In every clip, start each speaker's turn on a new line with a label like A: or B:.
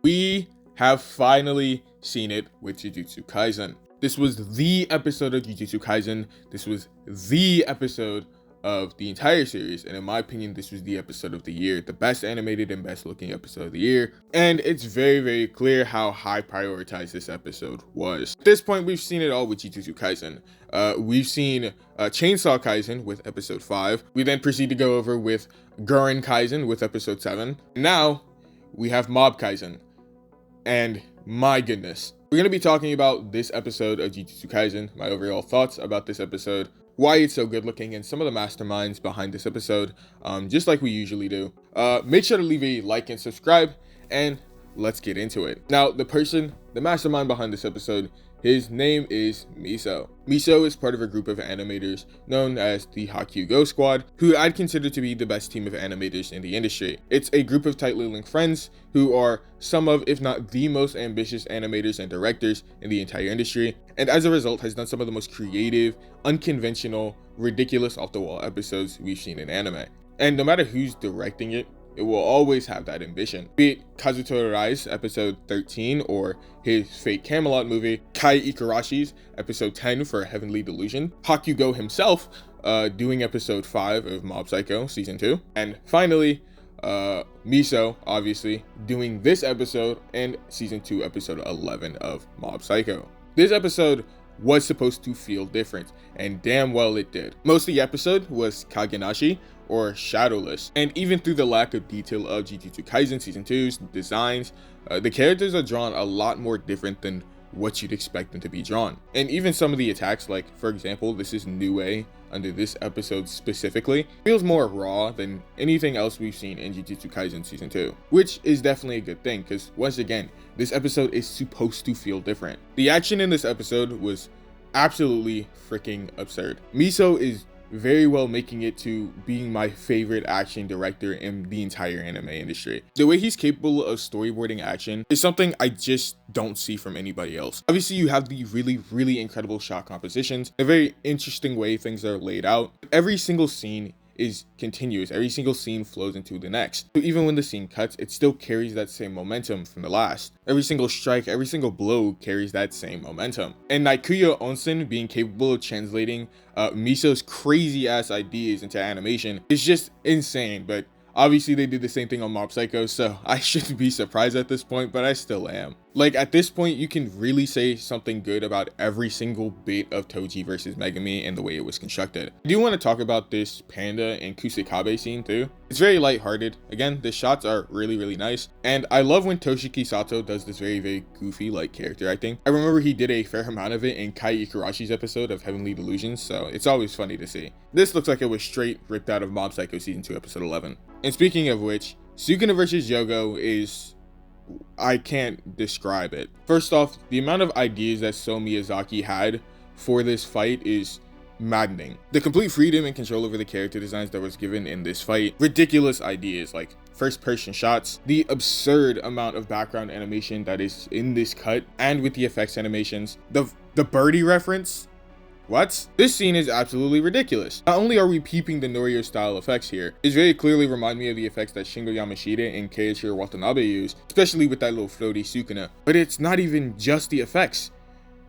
A: We have finally seen it with Jujutsu Kaisen. This was the episode of Jujutsu Kaisen. This was the episode of the entire series, and in my opinion, this was the episode of the year, the best animated and best looking episode of the year. And it's very clear how high prioritized this episode was. At this point, we've seen it all with Jujutsu Kaisen. We've seen Chainsaw Kaisen with episode 5. We then proceed to go over with Gurren Kaisen with episode 7. Now we have Mob Kaisen, and my goodness, we're going to be talking about this episode of Jujutsu Kaisen, my overall thoughts about this episode, why it's so good looking, and some of the masterminds behind this episode, just like we usually do. Make sure to leave a like and subscribe, and let's get into it. Now, the mastermind behind this episode, his name is Miso. Miso is part of a group of animators known as the Hakugo Squad, who I'd consider to be the best team of animators in the industry. It's a group of tightly linked friends who are some of, if not the most ambitious animators and directors in the entire industry, and as a result has done some of the most creative, unconventional, ridiculous off-the-wall episodes we've seen in anime. And no matter who's directing it, it will always have that ambition. Be it Kazuto Rai's episode 13 or his Fate Camelot movie, Kai Ikarashi's episode 10 for Heavenly Delusion, Hakugo himself doing episode 5 of Mob Psycho season 2, and finally Miso obviously doing this episode and season 2 episode 11 of Mob Psycho. This episode was supposed to feel different, and damn well it did. Most of the episode was Kagenashi, or shadowless, and even through the lack of detail of Jujutsu Kaisen season 2's designs, the characters are drawn a lot more different than what you'd expect them to be drawn. And even some of the attacks, like for example, this is Nue under this episode specifically, feels more raw than anything else we've seen in Jujutsu Kaisen season 2, which is definitely a good thing, because once again, this episode is supposed to feel different. The action in this episode was absolutely freaking absurd. Miso is very well making it to being my favorite action director in the entire anime industry. The way he's capable of storyboarding action is something I just don't see from anybody else. Obviously, you have the really incredible shot compositions, a very interesting way things are laid out. Every single scene is continuous. Every single scene flows into the next. So even when the scene cuts, it still carries that same momentum from the last. Every single strike, every single blow carries that same momentum. And Naikuya Onsen being capable of translating Miso's crazy ass ideas into animation is just insane. But obviously they did the same thing on Mob Psycho, so I shouldn't be surprised at this point, but I still am. Like, at this point, you can really say something good about every single bit of Toji versus Megami and the way it was constructed. I do want to talk about this Panda and Kusekabe scene too. It's very lighthearted. Again, the shots are really nice, and I love when Toshiki Sato does this very goofy like character acting. I remember he did a fair amount of it in Kai Ikarashi's episode of Heavenly Delusions, so it's always funny to see. This looks like it was straight ripped out of Mob Psycho season 2 episode 11. And speaking of which, Sukuna vs. Yogo is, I can't describe it. First off, the amount of ideas that So Miyazaki had for this fight is maddening. The complete freedom and control over the character designs that was given in this fight, ridiculous ideas like first person shots, the absurd amount of background animation that is in this cut, and with the effects animations, the birdie reference. What? This scene is absolutely ridiculous. Not only are we peeping the Norio style effects here, it very clearly remind me of the effects that Shingo Yamashita and Keiichiro Watanabe use, especially with that little floaty Sukuna. But it's not even just the effects.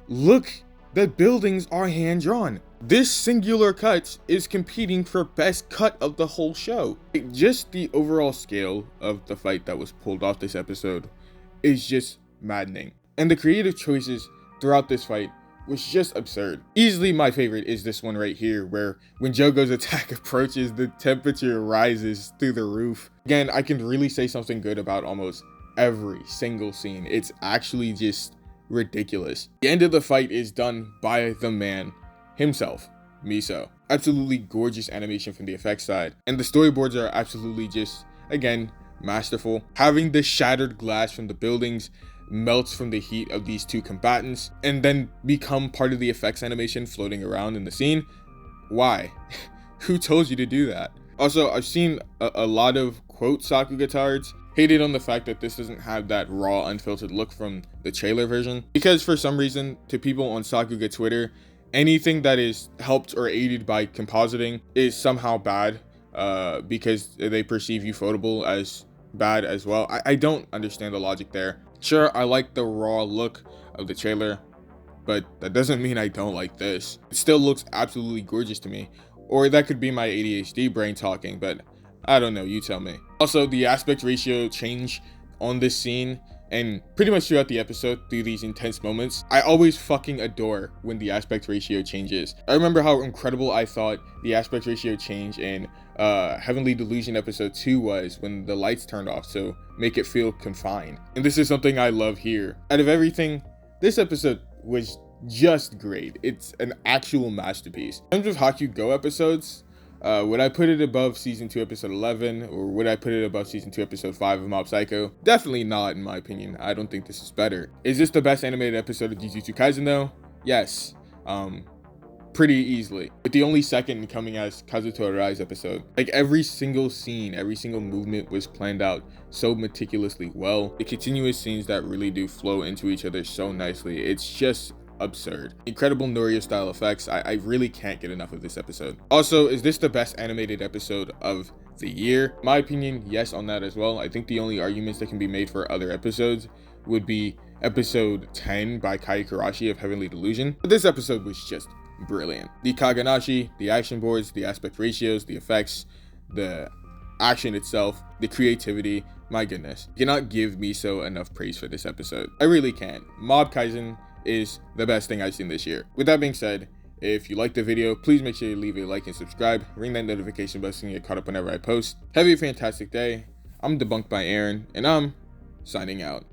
A: Look, the buildings are hand-drawn. This singular cut is competing for best cut of the whole show. Just the overall scale of the fight that was pulled off this episode is just maddening. And the creative choices throughout this fight was just absurd. Easily my favorite is this one right here, where when Jogo's attack approaches, the temperature rises through the roof. Again, I can really say something good about almost every single scene. It's actually just ridiculous. The end of the fight is done by the man himself, Miso. Absolutely gorgeous animation from the effects side, and the storyboards are absolutely just, again, masterful. Having the shattered glass from the buildings melts from the heat of these two combatants and then become part of the effects animation floating around in the scene. Why? Who told you to do that? Also, I've seen a lot of quote Sakuga tards hated on the fact that this doesn't have that raw, unfiltered look from the trailer version, because for some reason, to people on Sakuga Twitter, anything that is helped or aided by compositing is somehow bad, because they perceive Ufotable as bad as well. I don't understand the logic there. Sure, I like the raw look of the trailer, but that doesn't mean I don't like this. It still looks absolutely gorgeous to me. Or that could be my ADHD brain talking, but I don't know, you tell me. Also, the aspect ratio change on this scene and pretty much throughout the episode, through these intense moments, I always fucking adore when the aspect ratio changes. I remember how incredible I thought the aspect ratio change in Heavenly Delusion episode 2 was when the lights turned off, so make it feel confined. And this is something I love here. Out of everything, this episode was just great. It's an actual masterpiece. In terms of Haikyuu Go episodes, would I put it above season 2 episode 11, or would I put it above season 2 episode 5 of Mob Psycho? Definitely not, in my opinion. I don't think this is better. Is this the best animated episode of Jujutsu Kaisen though? Yes. Pretty easily. With the only second coming as Kazuto Arai's episode. Like, every single scene, every single movement was planned out so meticulously well. The continuous scenes that really do flow into each other so nicely. It's just absurd. Incredible Noria style effects. I really can't get enough of this episode. Also, is this the best animated episode of the year? My opinion, yes on that as well. I think the only arguments that can be made for other episodes would be episode 10 by Kai Karashi of Heavenly Delusion. But this episode was just brilliant. The Kaganashi, the action boards, the aspect ratios, the effects, the action itself, the creativity, my goodness. You cannot give Miso enough praise for this episode. I really can't. Mob Kaisen is the best thing I've seen this year. With that being said, if you liked the video, please make sure you leave a like and subscribe. Ring that notification bell so you get caught up whenever I post. Have a fantastic day. I'm Debunked by Aaron, and I'm signing out.